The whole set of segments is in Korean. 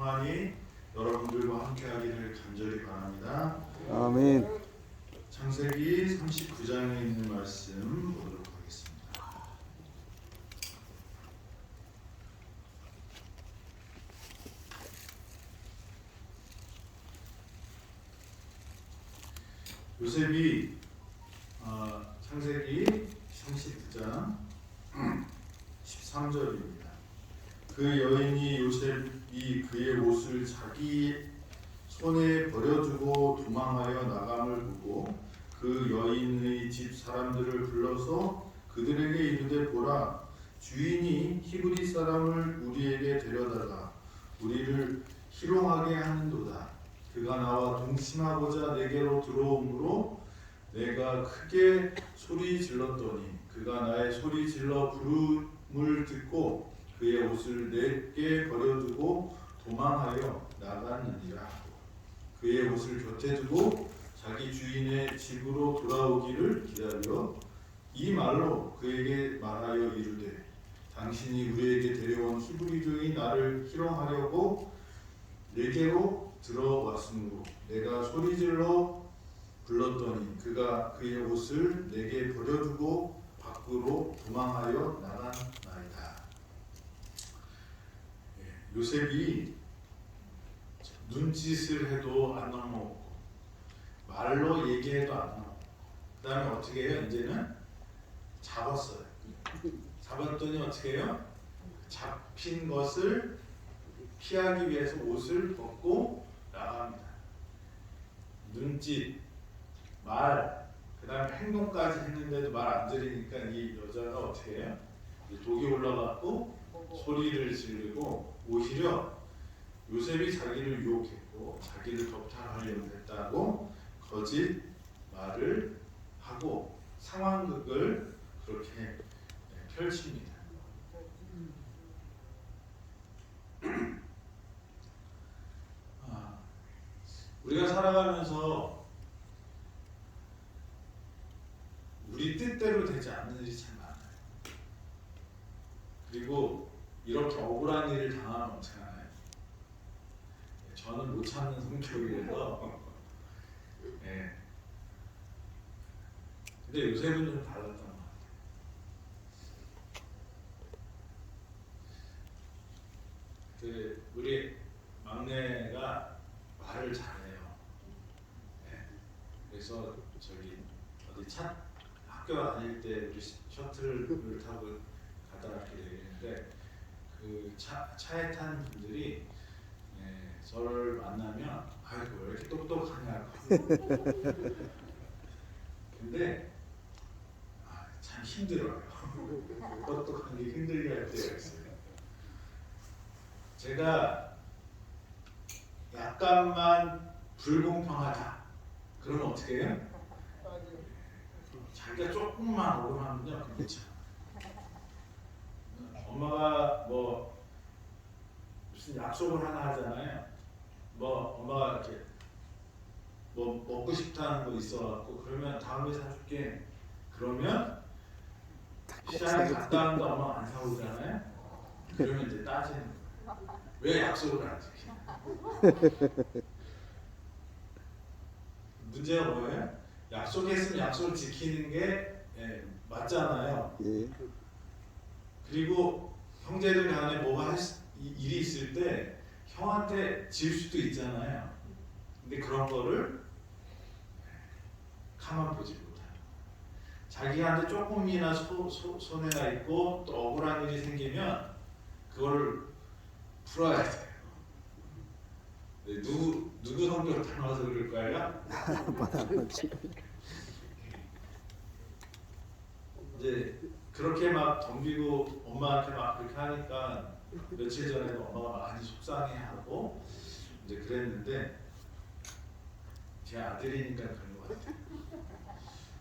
평안이 여러분들과 함께하기를 간절히 바랍니다. 아멘. 창세기 39장에 있는 말씀 보도록 하겠습니다. 요셉이 창세기 39장 13절입니다. 그 여인이 요셉이 그의 옷을 자기 손에 버려두고 도망하여 나감을 보고 그 여인의 집 사람들을 불러서 그들에게 이르되 보라, 주인이 히브리 사람을 우리에게 데려다가 우리를 희롱하게 하는도다. 그가 나와 동침하고자 내게로 들어오므로 내가 크게 소리 질렀더니 그가 나의 소리 질러 부름을 듣고 그의 옷을 내게 버려두고 도망하여 나갔느니라. 그의 옷을 곁에 두고 자기 주인의 집으로 돌아오기를 기다려 이 말로 그에게 말하여 이르되 당신이 우리에게 데려온 히브리족이 나를 희롱하려고 내게로 들어왔으므로 내가 소리질러 불렀더니 그가 그의 옷을 내게 버려두고 밖으로 도망하여 나갔나이다. 요셉이 눈짓을 해도 안 넘어오고 말로 얘기해도 안 넘어오고 그 다음에 어떻게 해요? 이제는 잡았어요. 잡았더니 어떻게 해요? 잡힌 것을 피하기 위해서 옷을 벗고 나갑니다. 눈짓, 말, 그 다음에 행동까지 했는데도 말 안 들으니까 이 여자가 어떻게 해요? 독이 올라갔고 소리를 지르고 오히려 요셉이 자기를 유혹했고 자기를 덕탈하려고 했다고 거짓 말을 하고 상황극을 그렇게 펼칩니다. 우리가 살아가면서 우리 뜻대로 되지 않는 일이 참 많아요. 그리고 이렇게 억울한 일을 당하면 어떻게 하나요? 저는 못 참는 성격이라서 네. 근데 요셉은 좀 달랐던 것 같아요. 우리 막내가 말을 잘해요. 네. 그래서 저기 어디 학교 다닐 때 우리 셔틀을 타고 가다 이렇게 되는데 그 차에 탄 분들이 저를 만나면 아이고 왜 이렇게 똑똑하냐고. 근데 참 힘들어요. 똑똑한 게 힘들게 할 때가 있어요. 제가 약간만 불공평하다 그러면 어떻게 해요? 자기가 조금만 억울하면요 괜찮아. 엄마가 뭐 무슨 약속을 하나 하잖아요. 뭐 엄마가 이렇게 뭐 먹고 싶다는 거 있어갖고 그러면 다음에 사줄게. 그러면 시장에 갔다 왔는데 엄마가 안 사오잖아요. 그러면 이제 따지는 거예요. 왜 약속을 안 지키냐. 문제가 뭐예요? 약속했으면 약속을 지키는 게 맞잖아요. 예. 그리고 형제들 간에 뭐가 일이 있을 때 형한테 질 수도 있잖아요. 근데 그런 거를 가만 보지 못해요. 자기한테 조금이나 손해가 있고 또 억울한 일이 생기면 그거를 풀어야 돼요. 누구 성격 닮아서 그럴까요? 이제 그렇게 막 덤비고 엄마한테 막 그렇게 하니까 며칠 전에도 엄마가 많이 속상해하고 이제 그랬는데 제 아들이니까 그런 것 같아요.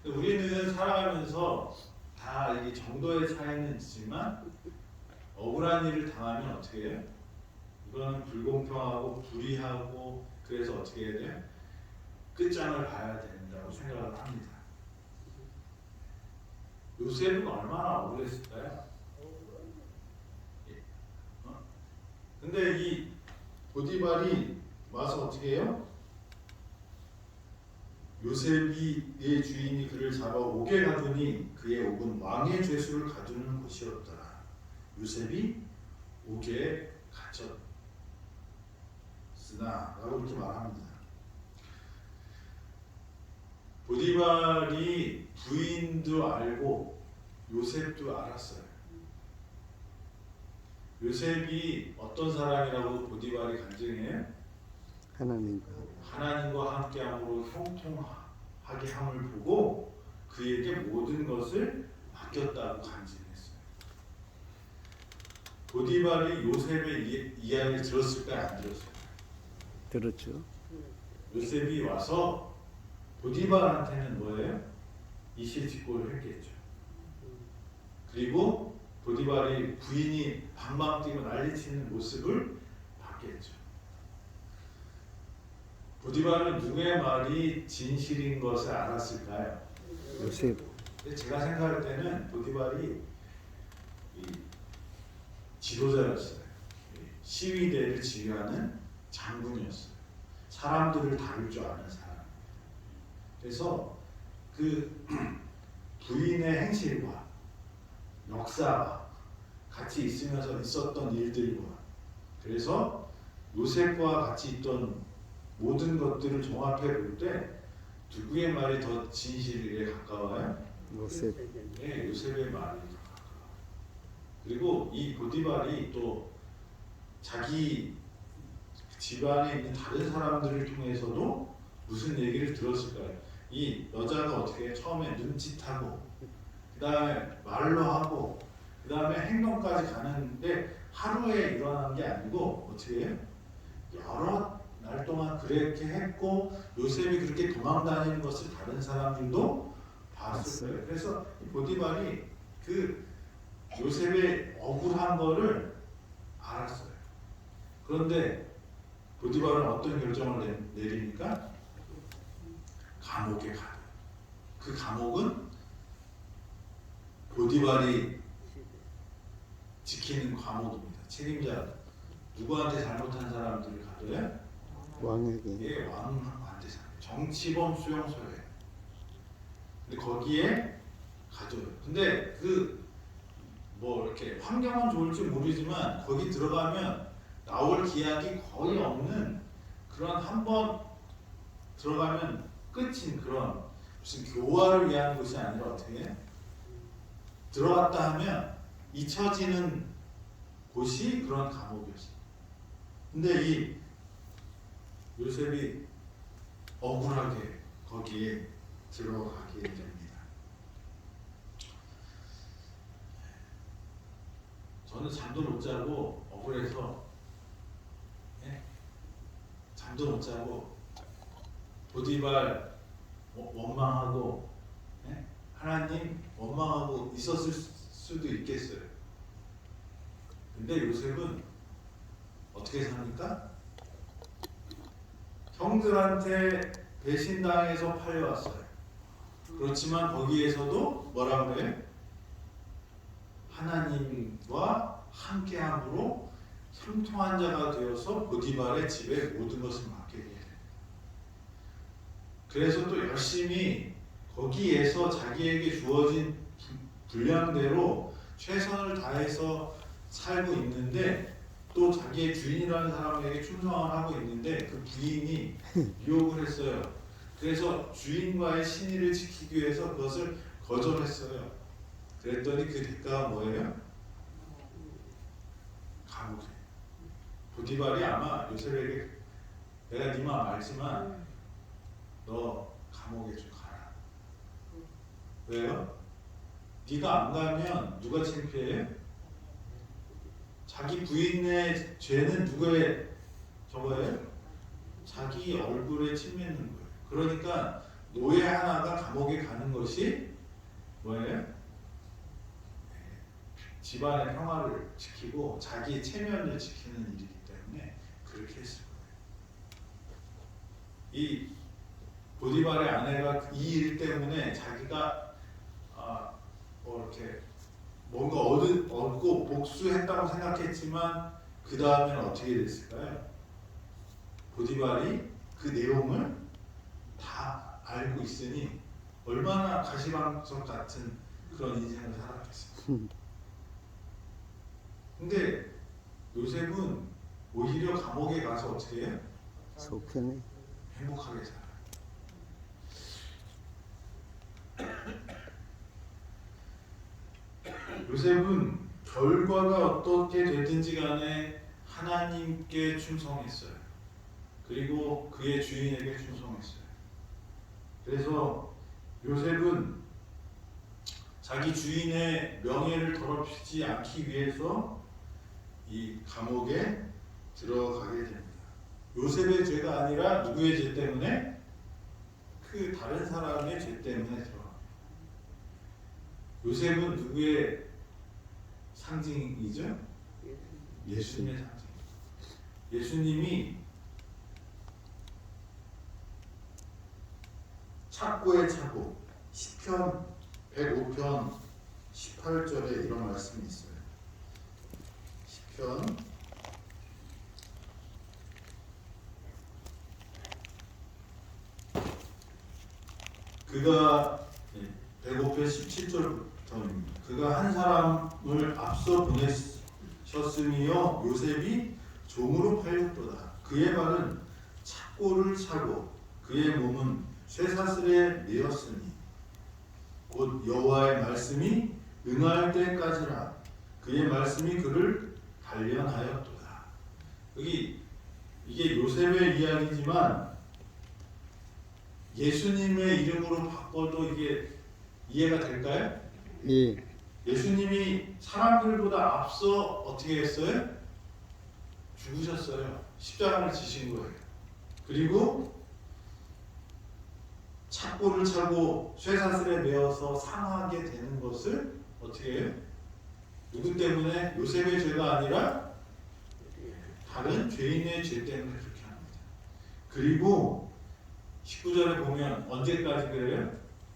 우리는 살아가면서 다 이게 정도의 차이는 있지만 억울한 일을 당하면 어떻게 해요? 이거는 불공평하고 불의하고 그래서 어떻게 해야 돼요? 끝장을 봐야 된다고 생각을 합니다. 요셉은 얼마나 억울했을까요? 근데 이 보디발이 와서 어떻게 해요? 요셉이 내 주인이 그를 잡아 옥에 가두니 그의 옥은 왕의 죄수를 가두는 곳이었더라. 요셉이 옥에 갇혔으나 라고 이렇게 말합니다. 보디발이 부인도 알고 요셉도 알았어요. 요셉이 어떤 사람이라고 보디발이 간증해요? 하나님과 함께함으로 형통하게 함을 보고 그에게 모든 것을 맡겼다고 간증했어요. 보디발이 요셉의 이야기를 들었을까요? 안 들었어요? 들었죠. 요셉이 와서 보디발한테는 뭐예요? 이실직고를 했겠죠. 그리고 보디발이 부인이 방방 뛰고 난리치는 모습을 봤겠죠. 보디발은 누구의 말이 진실인 것을 알았을까요? 요셉. 제가 생각할 때는 보디발이 지도자였어요. 시위대를 지휘하는 장군이었어요. 사람들을 다룰 줄 아는 사람. 그래서 그 부인의 행실과 역사와 같이 있으면서 있었던 일들과 그래서 요셉과 같이 있던 모든 것들을 종합해 볼 때 누구의 말이 더 진실에 가까워요? 요셉. 네, 요셉의 말이 더 가까워요. 그리고 이 보디발이 또 자기 집안에 있는 다른 사람들을 통해서도 무슨 얘기를 들었을까요? 이 여자가 어떻게 처음에 눈짓하고 그 다음에 말로 하고 그 다음에 행동까지 가는데 하루에 일어난 게 아니고 어떻게 해요? 여러 날 동안 그렇게 했고 요셉이 그렇게 도망다니는 것을 다른 사람들도 봤을 거예요. 그래서 보디발이 그 요셉의 억울한 거를 알았어요. 그런데 보디발은 어떤 결정을 내립니까? 감옥에 가요. 그 감옥은 보디발이 지키는 감옥입니다. 책임자 누구한테 잘못한 사람들을 가둬요? 왕에게. 예, 왕한테 정치범 수용소에. 근데 거기에 가둬요. 근데 그 뭐 이렇게 환경은 좋을지 모르지만 거기 들어가면 나올 기약이 거의 없는 그런 한 번 들어가면 끝인 그런 무슨 교화를 위한 곳이 아니라 어떻게 해? 들어갔다 하면 잊혀지는 곳이 그런 감옥이었어요. 근데 이 요셉이 억울하게 거기에 들어가게 됩니다. 저는 잠도 못 자고 억울해서 잠도 못 자고 보디발 원망하고 하나님 원망하고 있었을 수도 있겠어요. 근데 요셉은 어떻게 삽니까? 형들한테 배신당해서 팔려왔어요. 그렇지만 거기에서도 뭐라고 그래요? 하나님과 함께함으로 형통한 자가 되어서 보디발의 집에 모든 것을 맡게 돼요. 그래서 또 열심히 거기에서 자기에게 주어진 분량대로 최선을 다해서 살고 있는데 또 자기의 주인이라는 사람에게 충성을 하고 있는데 그 부인이 유혹을 했어요. 그래서 주인과의 신의를 지키기 위해서 그것을 거절했어요. 그랬더니 그 대가가 뭐예요? 감옥에. 보디발이 아마 요셉에게 내가 네 마음 알지만 너 감옥에 좀 가라. 왜요? 네가 안 가면 누가 창피해요? 자기 부인의 죄는 누구의 저거예요? 자기 얼굴에 침 맺는 거예요. 그러니까 노예 하나가 감옥에 가는 것이 뭐예요? 집안의 평화를 지키고 자기의 체면을 지키는 일이기 때문에 그렇게 했을 거예요. 이 보디발의 아내가 이 일 때문에 자기가 뭐 이렇게 뭔가 얻고 복수했다고 생각했지만 그 다음에는 어떻게 됐을까요? 보디발이 그 내용을 다 알고 있으니 얼마나 가시방석 같은 그런 인생을 살았겠어요. 근데 요셉은 오히려 감옥에 가서 어떻게 해요? 속편해. 행복하게 살아요. 요셉은 결과가 어떻게 됐든지 간에 하나님께 충성했어요. 그리고 그의 주인에게 충성했어요. 그래서 요셉은 자기 주인의 명예를 더럽히지 않기 위해서 이 감옥에 들어가게 됩니다. 요셉의 죄가 아니라 누구의 죄 때문에? 그 다른 사람의 죄 때문에 들어갑니다. 요셉은 누구의 상징이죠? 예수님의 상징. 예수님이 착고의 착고, 시편 105편 18절에 이런 말씀이 있어요. 시편 105편 17절부터입니다. 그가 한 사람을 앞서 보내셨으며 요셉이 종으로 팔렸도다. 그의 발은 착고를 차고 그의 몸은 쇠사슬에 매였으니 곧 여호와의 말씀이 응할 때까지라. 그의 말씀이 그를 단련하였도다. 여기 이게 요셉의 이야기지만 예수님의 이름으로 바꿔도 이게 이해가 될까요? 예. 예수님이 사람들보다 앞서 어떻게 했어요? 죽으셨어요. 십자가를 지신 거예요. 그리고 착고를 차고 쇠사슬에 매어서 상하게 되는 것을 어떻게 해요? 누구 때문에? 요셉의 죄가 아니라 다른 죄인의 죄 때문에 그렇게 합니다. 그리고 19절에 보면 언제까지 그래요?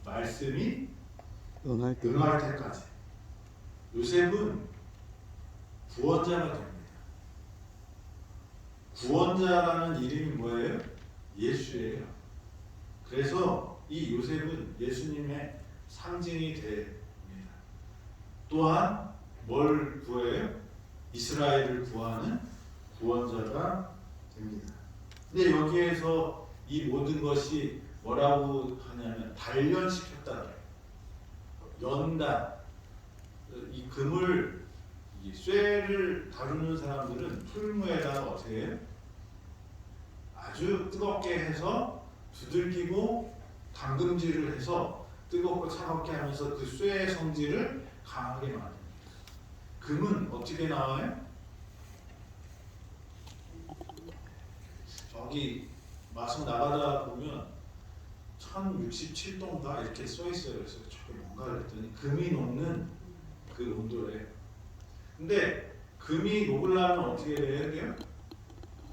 말씀이 응할 때. 응할 때까지. 요셉은 구원자가 됩니다. 구원자라는 이름이 뭐예요? 예수예요. 그래서 이 요셉은 예수님의 상징이 됩니다. 또한 뭘 구해요? 이스라엘을 구하는 구원자가 됩니다. 근데 여기에서 이 모든 것이 뭐라고 하냐면 단련시켰다. 연단. 이 금을, 이 쇠를 다루는 사람들은 풀무에다가 어떻게 해요? 아주 뜨겁게 해서 두들기고 담금질을 해서 뜨겁고 차갑게 하면서 그 쇠의 성질을 강하게 만듭니다. 금은 어떻게 나와요? 저기 마성 나가다 보면 1067도인가 이렇게 써 있어요. 그래서 저게 뭔가 그랬더니 금이 녹는 그 온도래요. 근데 금이 녹으려면 어떻게 해야 돼요?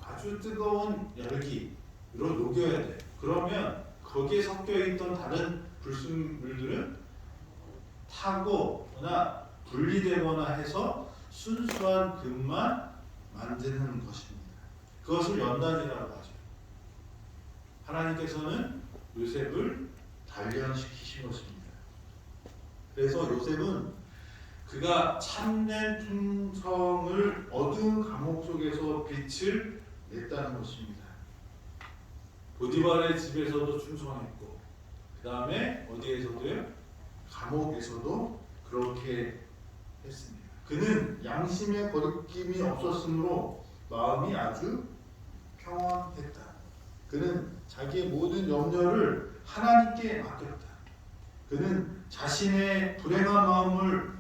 아주 뜨거운 열기로 녹여야 돼요. 그러면 거기에 섞여 있던 다른 불순물들은 타거나 분리되거나 해서 순수한 금만 만드는 것입니다. 그것을 연단이라고 하죠. 하나님께서는 요셉을 단련시키신 것입니다. 그래서 요셉은 그가 참된 충성을 어두운 감옥 속에서 빛을 냈다는 것입니다. 보디발의 집에서도 충성했고 그 다음에 어디에서도요? 감옥에서도 그렇게 했습니다. 그는 양심의 거리낌이 없었으므로 마음이 아주 평안했다. 그는 자기의 모든 염려를 하나님께 맡겼다. 그는 자신의 불행한 마음을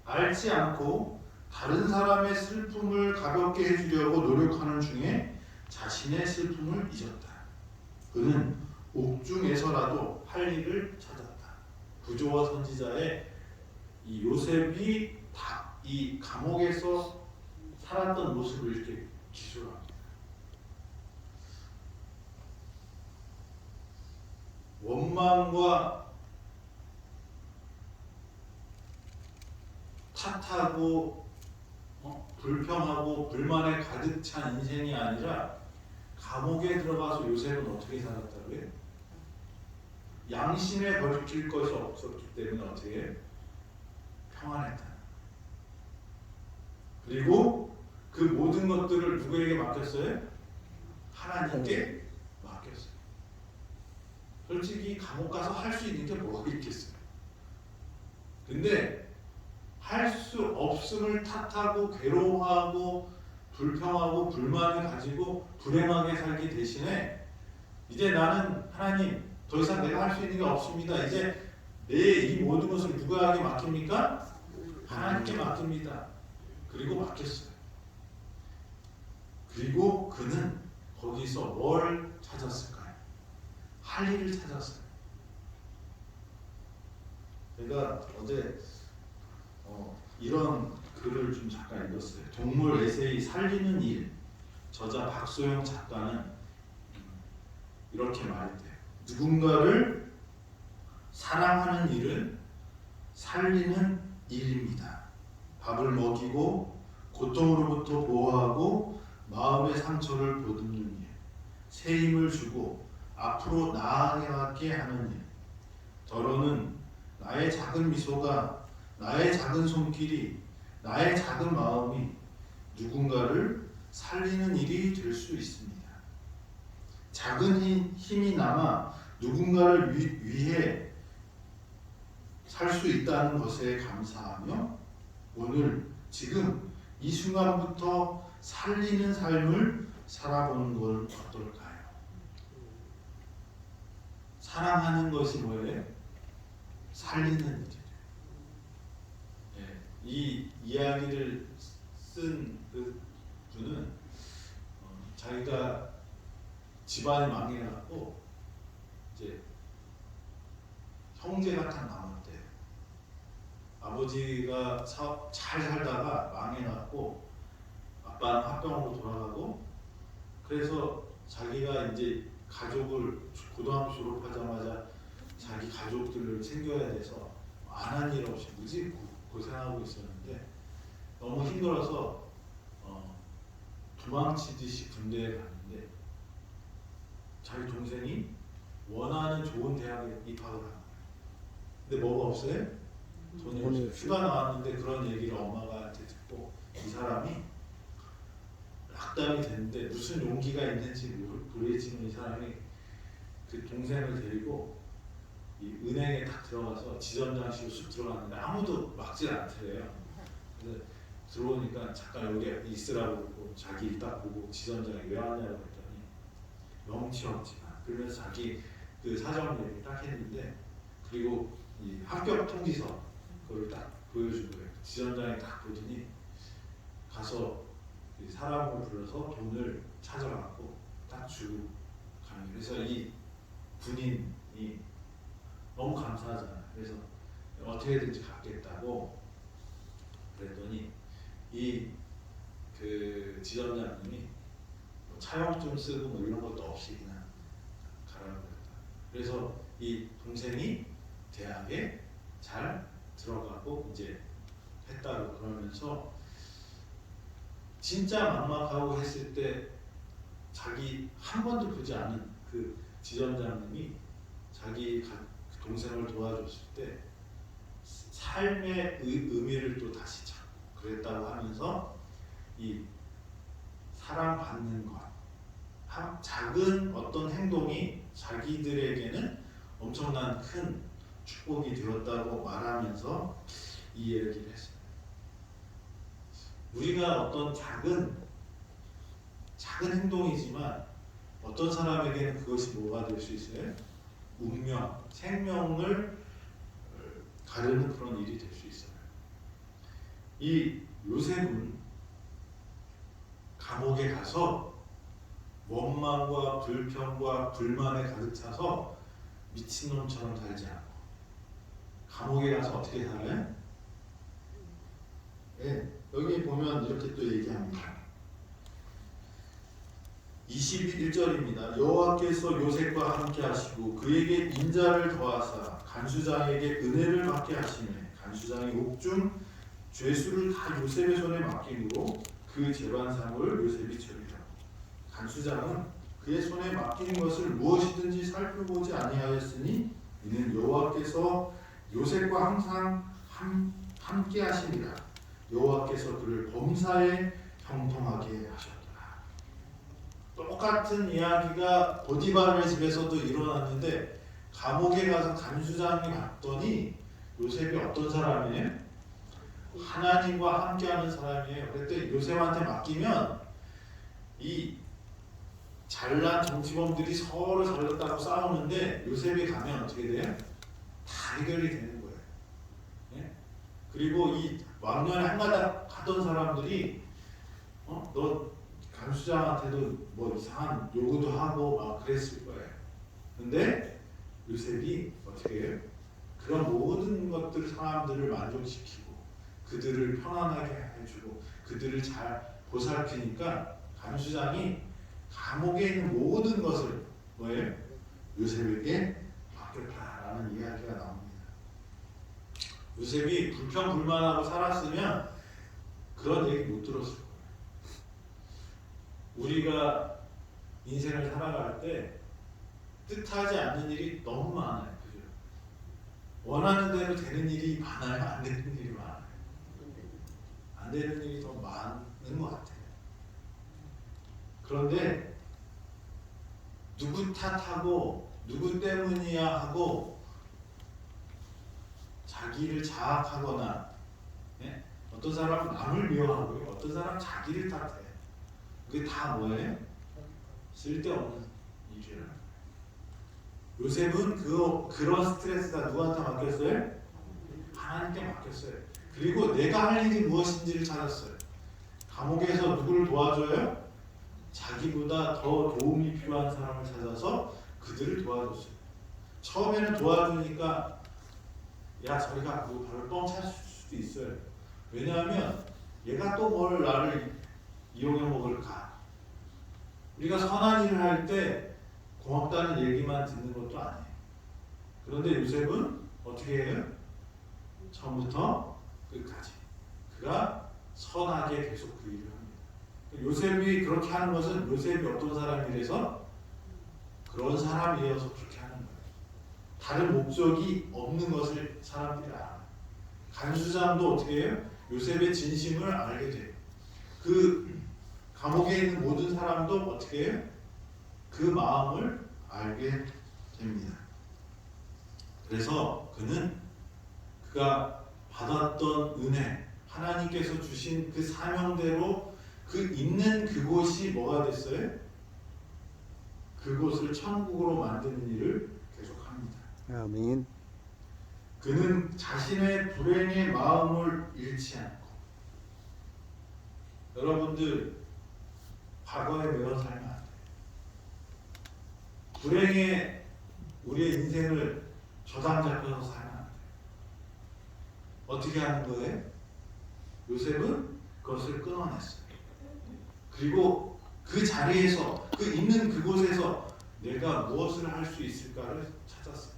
알지 않고 다른 사람의 슬픔을 가볍게 해주려고 노력하는 중에 자신의 슬픔을 잊었다. 그는 옥중에서라도 할 일을 찾았다. 구조와 선지자의 이 요셉이 이 감옥에서 살았던 모습을 이렇게 기술합니다. 원망과 탓하고 불평하고 불만에 가득 찬 인생이 아니라 감옥에 들어가서 요셉은 어떻게 살았다고요? 양심에 걸칠 것이 없었기 때문에 어떻게 평안했다. 그리고 그 모든 것들을 누구에게 맡겼어요? 하나님께 맡겼어요. 솔직히 감옥 가서 할 수 있는 게 뭐가 있겠어요? 근데 할 수 없음을 탓하고 괴로워하고 불평하고 불만을 가지고 불행하게 살기 대신에 이제 나는 하나님 더 이상 내가 할 수 있는 게 없습니다. 이제 내 이 모든 것을 누구에게 맡깁니까? 하나님께 맡깁니다. 그리고 맡겼어요. 그리고 그는 거기서 뭘 찾았을까요? 할 일을 찾았어요. 제가 어제 이런 글을 좀 잠깐 읽었어요. 동물 에세이 살리는 일, 저자 박소영 작가는 이렇게 말했대요. 누군가를 사랑하는 일은 살리는 일입니다. 밥을 먹이고 고통으로부터 보호하고 마음의 상처를 보듬는 일, 새 힘을 주고 앞으로 나아가게 하는 일, 더러는 나의 작은 미소가, 나의 작은 손길이, 나의 작은 마음이 누군가를 살리는 일이 될 수 있습니다. 작은 힘이 남아 누군가를 위해 살 수 있다는 것에 감사하며 오늘 지금 이 순간부터 살리는 삶을 살아보는 건 어떨까요? 사랑하는 것이 뭐예요? 살리는 일이에요. 이 이야기를 쓴 그 분은 자기가 집안이 망해갖고 이제 형제가 딱 남았대요. 아버지가 잘 살다가 망해갖고 아빠는 화병으로 돌아가고 그래서 자기가 이제 가족을 고등학교 졸업하자마자 자기 가족들을 챙겨야 돼서 안 한 일 없이 무지 고생하고 있었는데 너무 힘들어서 도망치듯이 군대에 갔는데 자기 동생이 원하는 좋은 대학에 입학을 한 거예요. 근데 뭐가 없어요? 돈이 없어요. 휴가 나왔는데 그런 얘기를 엄마한테 듣고 이 사람이 낙담이 됐는데 무슨 용기가 있는지 모르겠지만 이 사람이 그 동생을 데리고 이 은행에 딱 들어가서 지점장실로 쑥 들어갔는데 아무도 막질 않더래요. 그래서 들어오니까 잠깐 여기 있으라고 그러고 자기 딱 보고 지점장이 왜 왔냐고 했더니 명치 없지만 그러면서 자기 그 사정 얘기를 딱 했는데 그리고 이 합격 통지서 그걸 딱 보여준 거예요. 지점장이 딱 보더니 가서 사람을 불러서 돈을 찾아갖고 딱 주고 가는 거예요. 그래서 이 군인이 너무 감사하잖아요. 그래서 어떻게든지 갚겠다고 그랬더니 이 그 지점장님이 뭐 차용증 쓰고 뭐 이런 것도 없이 그냥 가라고 그랬다. 그래서 이 동생이 대학에 잘 들어가고 이제 했다고 그러면서 진짜 막막하고 했을 때 자기 한 번도 보지 않은 그 지점장님이 자기 동생을 도와줬을 때 삶의 의미를 또 다시 찾고 그랬다고 하면서 이 사랑받는 것, 작은 어떤 행동이 자기들에게는 엄청난 큰 축복이 되었다고 말하면서 이 얘기를 했습니다. 우리가 어떤 작은 행동이지만 어떤 사람에게는 그것이 뭐가 될 수 있어요? 운명, 생명을 가르는 그런 일이 될 수 있어요. 이 요셉은 감옥에 가서 원망과 불평과 불만에 가득 차서 미친놈처럼 살지 않고 감옥에 가서 어떻게 살아요? 네, 여기 보면 이렇게 또 얘기합니다. 21절입니다. 여호와께서 요셉과 함께 하시고 그에게 인자를 더하사 간수장에게 은혜를 받게 하시매 간수장이 옥중 죄수를 다 요셉의 손에 맡기므로 그 재반상을 요셉이 처리하고 간수장은 그의 손에 맡긴 것을 무엇이든지 살펴보지 아니하였으니 이는 여호와께서 요셉과 항상 함께 하시니라. 여호와께서 그를 범사에 형통하게 하셨더라. 똑같은 이야기가 보디바르의 집에서도 일어났는데 감옥에 가서 간수장이 봤더니 요셉이 어떤 사람이에요? 하나님과 함께하는 사람이에요. 그랬더니 요셉한테 맡기면 이 잘난 정치범들이 서로 잘났다고 싸우는데 요셉이 가면 어떻게 돼요? 다 해결이 되는 거예요. 예? 그리고 이 왕년에 한가닥 하던 사람들이 너 간수장한테도 뭐 이상한 요구도 하고 막 그랬을 거예요. 근데 요셉이 어떻게 해요? 그런 모든 것들 사람들을 만족시키고 그들을 편안하게 해주고 그들을 잘 보살피니까 간수장이 감옥에 있는 모든 것을 뭐예요? 요셉에게 맡겼다라는 이야기가 나옵니다. 요셉이 불평불만하고 살았으면 그런 얘기 못 들었을 거예요. 우리가 인생을 살아갈 때 뜻하지 않는 일이 너무 많아요. 그죠? 원하는 대로 되는 일이 많아요? 안 되는 일이 많아요? 안 되는 일이 더 많은 것 같아요. 그런데 누구 탓하고 누구 때문이야 하고 자기를 자학하거나 예? 어떤 사람은 남을 미워하고요. 어떤 사람은 자기를 탓해. 그게 다 뭐예요? 쓸데없는 일이에요. 요셉은 그런 스트레스가 누구한테 맡겼어요? 하나님께 맡겼어요. 그리고 내가 할 일이 무엇인지를 찾았어요. 감옥에서 누구를 도와줘요? 자기보다 더 도움이 필요한 사람을 찾아서 그들을 도와줬어요. 처음에는 도와주니까 야 저리가 그거 바로 뻥 찼을 수도 있어요. 왜냐하면 얘가 또 뭘 나를 이용해 먹을까. 우리가 선한 일을 할 때 고맙다는 얘기만 듣는 것도 아니에요. 그런데 요셉은 어떻게 해요? 처음부터 끝까지 그가 선하게 계속 그 일을 합니다. 요셉이 그렇게 하는 것은 요셉이 어떤 사람이라서 그런 사람이어서 그렇게 하는 거예요. 다른 목적이 없는 것을 사람들이 알아요. 간수장도 어떻게 해요? 요셉의 진심을 알게 돼요. 그 감옥에 있는 모든 사람도 어떻게 해요? 그 마음을 알게 됩니다. 그래서 그가 받았던 은혜, 하나님께서 주신 그 사명대로 그 있는 그곳이 뭐가 됐어요? 그곳을 천국으로 만드는 일을 계속합니다. 아멘. 그는 자신의 불행의 마음을 잃지 않고 여러분들 과거에 매여 살면 안 돼요. 불행에 우리의 인생을 저당 잡혀서 살면 안 돼요. 어떻게 하는 거예요? 요셉은 그것을 끊어냈어요. 그리고 그 자리에서 그 있는 그곳에서 내가 무엇을 할 수 있을까를 찾았어요.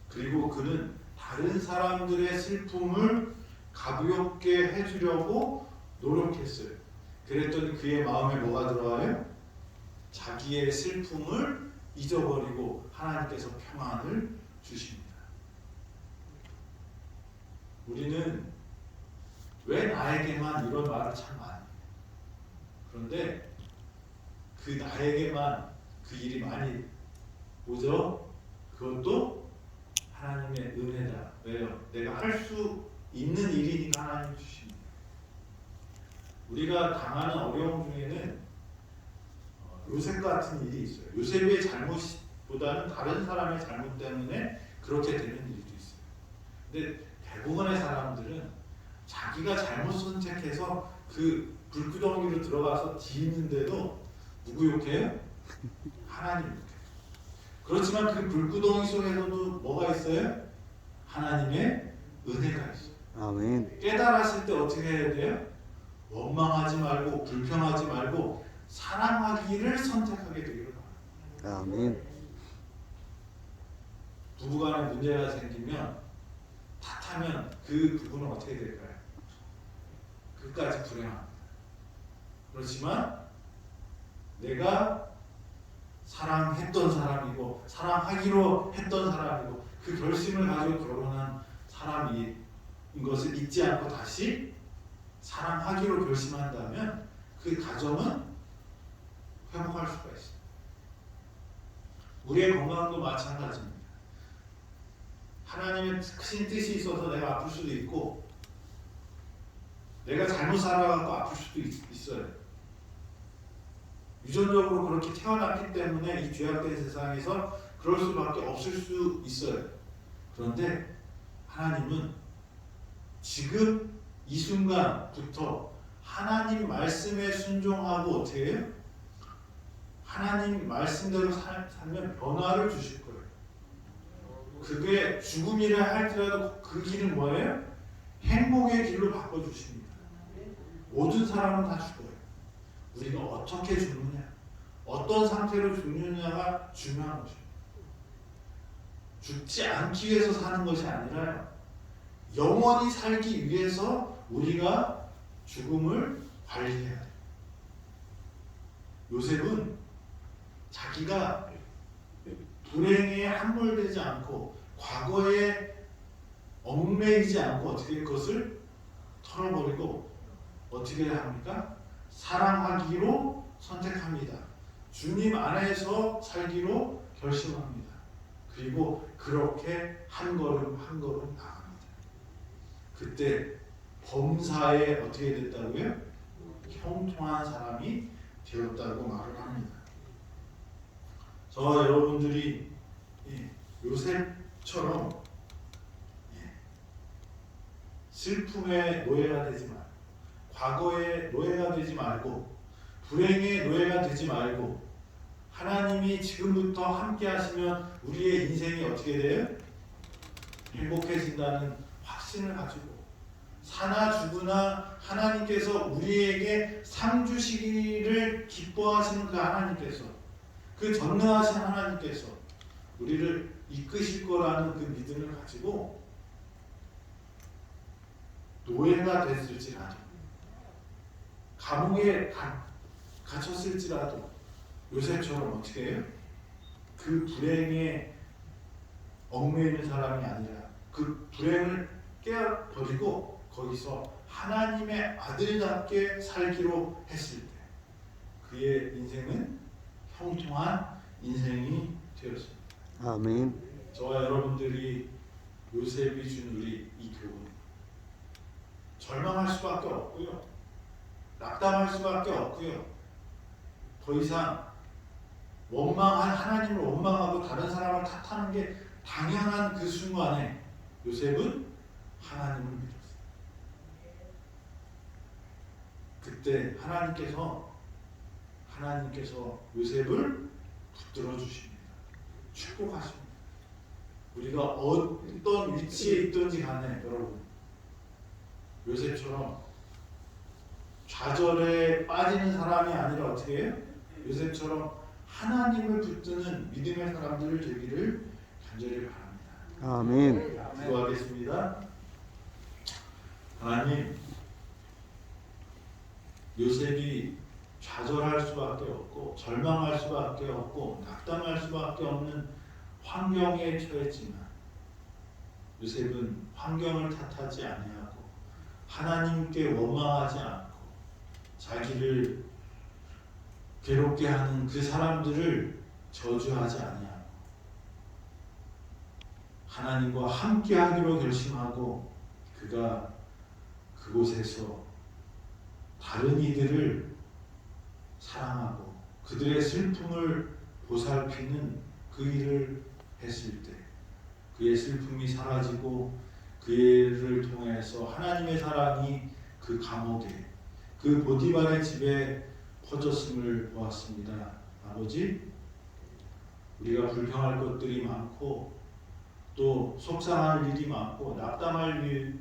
그리고 그는 다른 사람들의 슬픔을 가볍게 해주려고 노력했어요. 그랬더니 그의 마음에 뭐가 들어와요? 자기의 슬픔을 잊어버리고 하나님께서 평안을 주십니다. 우리는 왜 나에게만 이런 말을 참 많이 해요. 그런데 그 나에게만 그 일이 많이 오죠? 그것도 하나님의 은혜다. 왜요? 내가 할 수 있는 일이니까 하나님 주십니다. 우리가 당하는 어려움 중에는 요셉 같은 일이 있어요. 요셉의 잘못보다는 다른 사람의 잘못 때문에 그렇게 되는 일도 있어요. 근데 대부분의 사람들은 자기가 잘못 선택해서 그 불구덩이로 들어가서 뒤있는데도 누구 욕해요? 하나님 욕해요. 그렇지만 그 불구덩이 속에서도 뭐가 있어요? 하나님의 은혜가 있어요. 아멘. 깨달았을 때 어떻게 해야 돼요? 원망하지 말고 불평하지 말고 사랑하기를 선택하게 되기를 바랍니다. 아멘. 부부간에 문제가 생기면 탓하면 그 부부는 어떻게 될까요? 끝까지 불행합니다. 그렇지만 내가 사랑했던 사람이고 사랑하기로 했던 사람이고 그 결심을 가지고 결혼한 사람인 것을 잊지 않고 다시 사랑하기로 결심한다면 그 가정은 회복할 수가 있습니다. 우리의 건강도 마찬가지입니다. 하나님의 크신 뜻이 있어서 내가 아플 수도 있고 내가 잘못 살아가고 아플 수도 있어요. 유전적으로 그렇게 태어났기 때문에 이 죄악된 세상에서 그럴 수밖에 없을 수 있어요. 그런데 하나님은 지금 이 순간부터 하나님 말씀에 순종하고 어떻게 해요? 하나님 말씀대로 살면 변화를 주실 거예요. 그게 죽음이라 할지라도 그 길은 뭐예요? 행복의 길로 바꿔주십니다. 모든 사람은 다 죽어요. 우리가 어떻게 죽느냐, 어떤 상태로 죽느냐가 중요한 것입니다. 죽지 않기 위해서 사는 것이 아니라 영원히 살기 위해서 우리가 죽음을 관리해야 돼요. 요셉은 자기가 불행에 함몰되지 않고 과거에 얽매이지 않고 어떻게 그것을 털어버리고 어떻게 해야 합니까? 사랑하기로 선택합니다. 주님 안에서 살기로 결심합니다. 그리고 그렇게 한 걸음 한 걸음 나갑니다. 그때 범사에 어떻게 됐다고요? 형통한 사람이 되었다고 말을 합니다. 저 여러분들이 요셉처럼 슬픔의 노예가 되지 말고 과거의 노예가 되지 말고 불행의 노예가 되지 말고 하나님이 지금부터 함께 하시면 우리의 인생이 어떻게 돼요? 행복해진다는 확신을 가지고 사나 죽으나 하나님께서 우리에게 상 주시기를 기뻐하시는 그 하나님께서 그 전능하신 하나님께서 우리를 이끄실 거라는 그 믿음을 가지고 노예가 됐을지라도 감옥에 갇혔을지라도 요셉처럼 어떻게 해요? 그 불행에 얽매이는 사람이 아니라 그 불행을 깨버리고 거기서 하나님의 아들답게 살기로 했을 때 그의 인생은 형통한 인생이 되었습니다. 아멘. 저와 여러분들이 요셉이 준 우리 이 교훈 절망할 수밖에 없고요. 낙담할 수밖에 없고요. 더 이상 원망한 하나님을 원망하고 다른 사람을 탓하는 게 당연한 그 순간에 요셉은 하나님을 믿었어요. 그때 하나님께서 요셉을 붙들어 주십니다. 축복하십니다. 우리가 어떤 위치에 있든지 간에 여러분 요셉처럼 좌절에 빠지는 사람이 아니라 어떻게 해요? 요셉처럼 하나님을 붙드는 믿음의 사람들을 되기를 간절히 바랍니다. 아멘. 기도하겠습니다. 하나님, 요셉이 좌절할 수밖에 없고 절망할 수밖에 없고 낙담할 수밖에 없는 환경에 처했지만 요셉은 환경을 탓하지 아니하고 하나님께 원망하지 않고 자기를 괴롭게 하는 그 사람들을 저주하지 아니하고 하나님과 함께하기로 결심하고 그가 그곳에서 다른 이들을 사랑하고 그들의 슬픔을 보살피는 그 일을 했을 때 그의 슬픔이 사라지고 그 일을 통해서 하나님의 사랑이 그 감옥에 그 보디발의 집에 퍼졌음을 보았습니다. 아버지, 우리가 불평할 것들이 많고 또 속상할 일이 많고 낙담할 일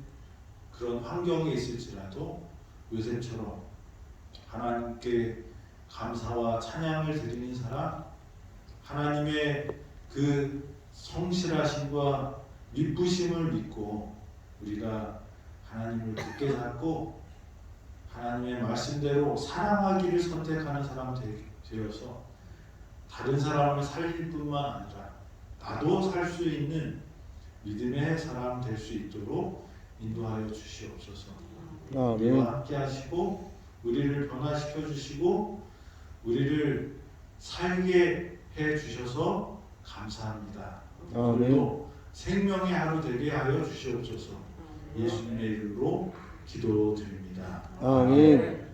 그런 환경에 있을지라도 요셉처럼 하나님께 감사와 찬양을 드리는 사람, 하나님의 그 성실하심과 미쁘심을 믿고 우리가 하나님을 굳게 잡고 하나님의 말씀대로 사랑하기를 선택하는 사람 되어서 다른 사람을 살릴 뿐만 아니라 나도 살 수 있는 믿음의 사람 될 수 있도록 인도하여 주시옵소서. 아멘. 우리와 함께 하시고 우리를 변화시켜 주시고 우리를 살게 해 주셔서 감사합니다. 아멘. 오늘도 생명의 하루 되게 하여 주시옵소서. 예수님의 이름으로 기도드립니다. 아멘.